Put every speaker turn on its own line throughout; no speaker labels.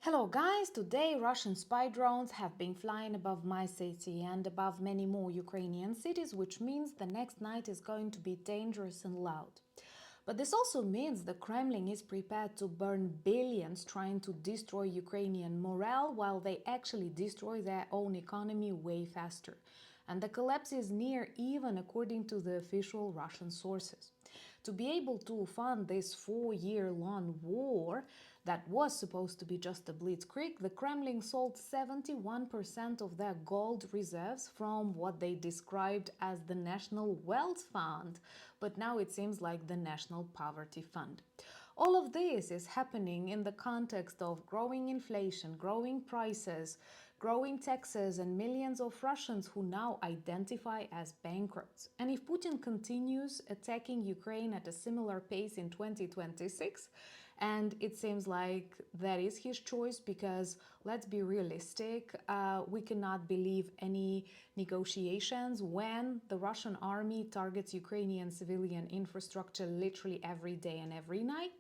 Hello guys, today Russian spy drones have been flying above my city and above many more Ukrainian cities, which means the next night is going to be dangerous and loud. But this also means the Kremlin is prepared to burn billions trying to destroy Ukrainian morale while they actually destroy their own economy way faster. And the collapse is near even according to the official Russian sources. To be able to fund this 4-year-long war that was supposed to be just a blitzkrieg, the Kremlin sold 71% of their gold reserves from what they described as the National Wealth Fund, but now it seems like the National Poverty Fund. All of this is happening in the context of growing inflation, growing prices, growing taxes, and millions of Russians who now identify as bankrupts. And if Putin continues attacking Ukraine at a similar pace in 2026, and it seems like that is his choice because, let's be realistic, we cannot believe any negotiations when the Russian army targets Ukrainian civilian infrastructure literally every day and every night.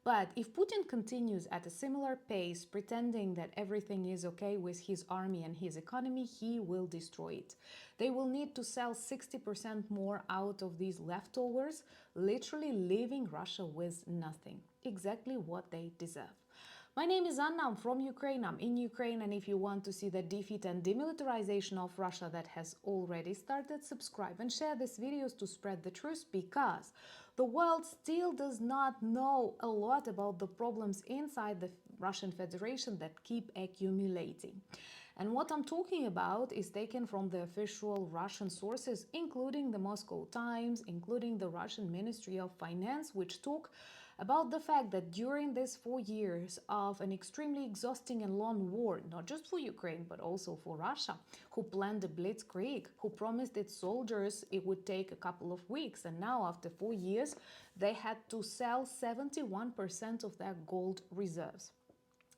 But if Putin continues at a similar pace, pretending that everything is okay with his army and his economy, he will destroy it. They will need to sell 60% more out of these leftovers, literally leaving Russia with nothing. Exactly what they deserve. My name is Anna, I'm from Ukraine, I'm in Ukraine, and if you want to see the defeat and demilitarization of Russia that has already started, subscribe and share these videos to spread the truth, because the world still does not know a lot about the problems inside the Russian Federation that keep accumulating. And what I'm talking about is taken from the official Russian sources, including the Moscow Times, including the Russian Ministry of Finance, which talk about the fact that during these 4 years of an extremely exhausting and long war, not just for Ukraine, but also for Russia, who planned a blitzkrieg, who promised its soldiers it would take a couple of weeks, and now after 4 years, they had to sell 71% of their gold reserves.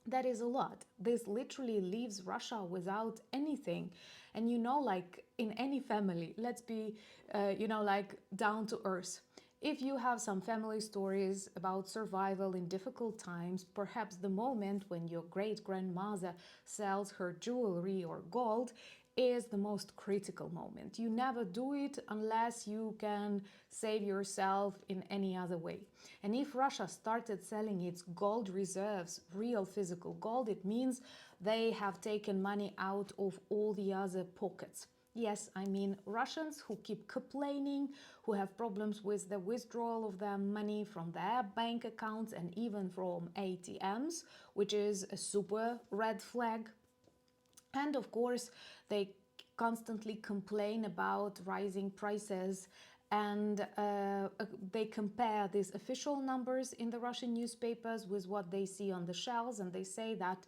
That is a lot. This literally leaves Russia without anything. And like in any family, let's be, like down to earth. If you have some family stories about survival in difficult times, perhaps the moment when your great-grandmother sells her jewelry or gold is the most critical moment. You never do it unless you can save yourself in any other way. And if Russia started selling its gold reserves, real physical gold, it means they have taken money out of all the other pockets. Yes, I mean Russians who keep complaining, who have problems with the withdrawal of their money from their bank accounts and even from ATMs, which is a super red flag. And of course, they constantly complain about rising prices, and they compare these official numbers in the Russian newspapers with what they see on the shelves, and they say that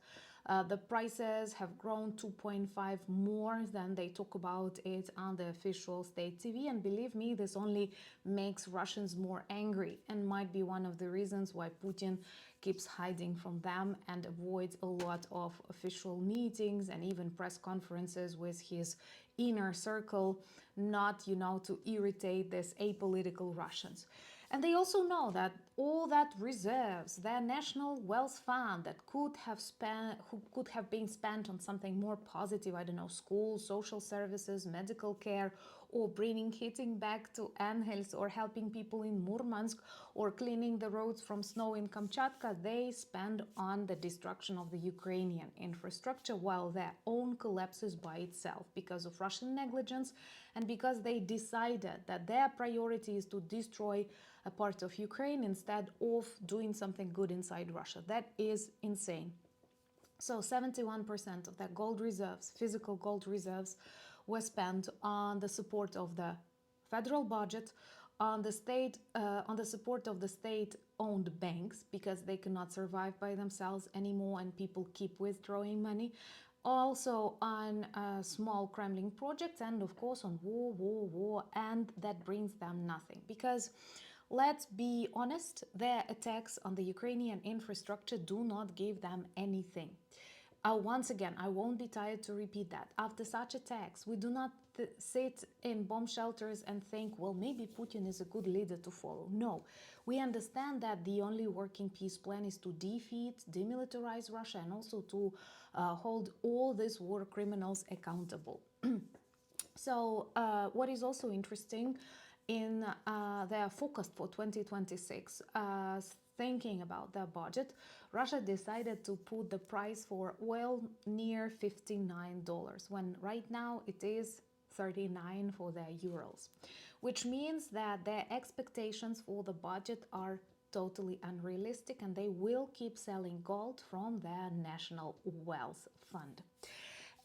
the prices have grown 2.5 more than they talk about it on the official state TV. And believe me, this only makes Russians more angry and might be one of the reasons why Putin keeps hiding from them and avoids a lot of official meetings and even press conferences with his inner circle, not, to irritate these apolitical Russians. And they also know that all that reserves, their national wealth fund that could have been spent on something more positive, I don't know, schools, social services, medical care, or bringing heating back to Analysts, or helping people in Murmansk, or cleaning the roads from snow in Kamchatka, they spend on the destruction of the Ukrainian infrastructure while their own collapses by itself because of Russian negligence and because they decided that their priority is to destroy a part of Ukraine instead of doing something good inside Russia. That is insane. So 71% of their gold reserves, physical gold reserves, were spent on the support of the federal budget, on the support of the state-owned banks, because they cannot survive by themselves anymore and people keep withdrawing money. Also on small Kremlin projects, and of course on war, and that brings them nothing. Because let's be honest, their attacks on the Ukrainian infrastructure do not give them anything. Once again, I won't be tired to repeat that. After such attacks, we do not sit in bomb shelters and think, well, maybe Putin is a good leader to follow. No, we understand that the only working peace plan is to defeat, demilitarize Russia, and also to hold all these war criminals accountable. So what is also interesting in their focus for 2026, thinking about their budget, Russia decided to put the price for oil near $59, when right now it is 39 for their Urals, which means that their expectations for the budget are totally unrealistic, and they will keep selling gold from their national wealth fund.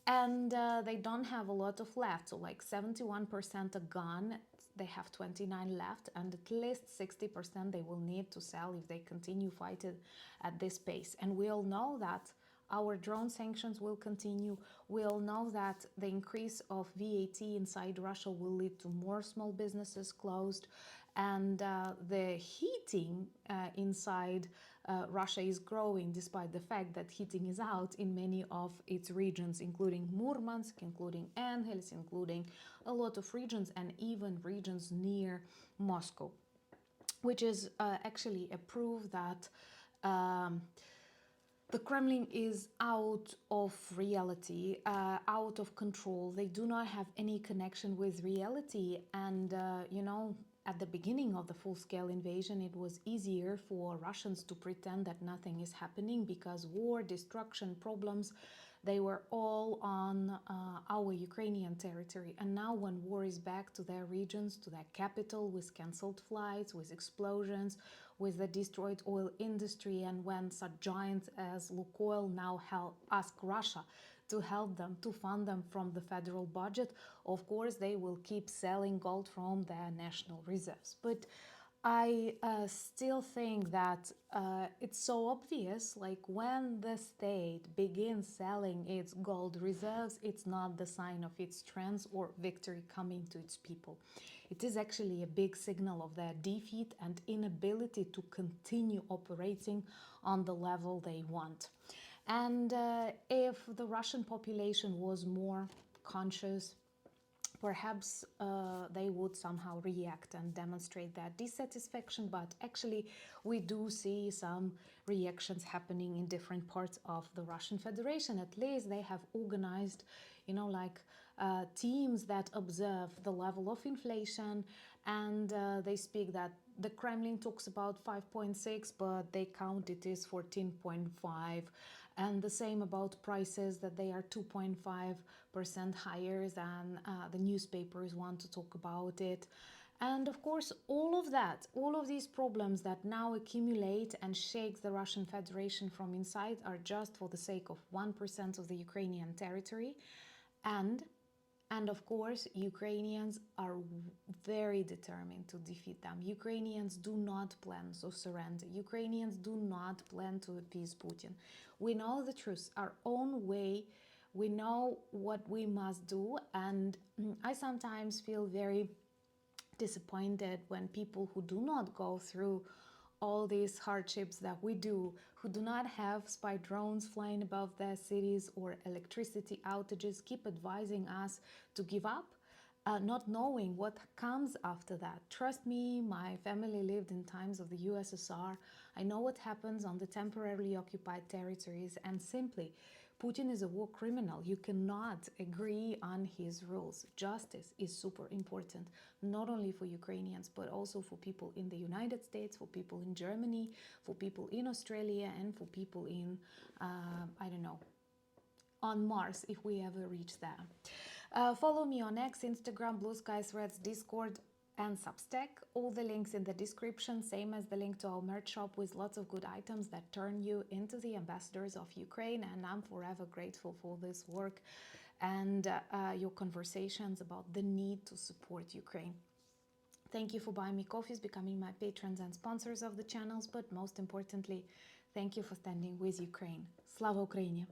And they don't have a lot of left, so like 71% are gone, they have 29 left, and at least 60% they will need to sell if they continue fighting at this pace. And we all know that our drone sanctions will continue. We all know that the increase of VAT inside Russia will lead to more small businesses closed, and the heating inside Russia is growing, despite the fact that heating is out in many of its regions, including Murmansk, including Anhels, including a lot of regions, and even regions near Moscow, which is actually a proof that the Kremlin is out of reality, out of control. They do not have any connection with reality. And, at the beginning of the full-scale invasion, it was easier for Russians to pretend that nothing is happening because war, destruction, problems, they were all on our Ukrainian territory. And now when war is back to their regions, to their capital, with cancelled flights, with explosions, with the destroyed oil industry, and when such giants as Lukoil now ask Russia to help them, to fund them from the federal budget, of course they will keep selling gold from their national reserves. But I still think that it's so obvious, like when the state begins selling its gold reserves, it's not the sign of its strength or victory coming to its people. It is actually a big signal of their defeat and inability to continue operating on the level they want. And if the Russian population was more conscious, perhaps they would somehow react and demonstrate their dissatisfaction. But actually, we do see some reactions happening in different parts of the Russian Federation. At least they have organized, teams that observe the level of inflation, and they speak that the Kremlin talks about 5.6, but they count it is 14.5. And the same about prices, that they are 2.5% higher than the newspapers want to talk about it. And of course, all of that, all of these problems that now accumulate and shake the Russian Federation from inside are just for the sake of 1% of the Ukrainian territory. And of course, Ukrainians are very determined to defeat them. Ukrainians do not plan to surrender. Ukrainians do not plan to appease Putin. We know the truth, our own way. We know what we must do. And I sometimes feel very disappointed when people who do not go through all these hardships that we do, who do not have spy drones flying above their cities or electricity outages, keep advising us to give up, not knowing what comes after that. Trust me, my family lived in times of the USSR. I know what happens on the temporarily occupied territories, and simply, Putin is a war criminal. You cannot agree on his rules. Justice is super important, not only for Ukrainians, but also for people in the United States, for people in Germany, for people in Australia, and for people in, on Mars, if we ever reach there. Follow me on X, Instagram, Blue Sky, Threads, Discord, and Substack. All the links in the description, same as the link to our merch shop with lots of good items that turn you into the ambassadors of Ukraine. And I'm forever grateful for this work and your conversations about the need to support Ukraine. Thank you for buying me coffees, becoming my patrons and sponsors of the channels, but most importantly, thank you for standing with Ukraine. Slava Ukraini!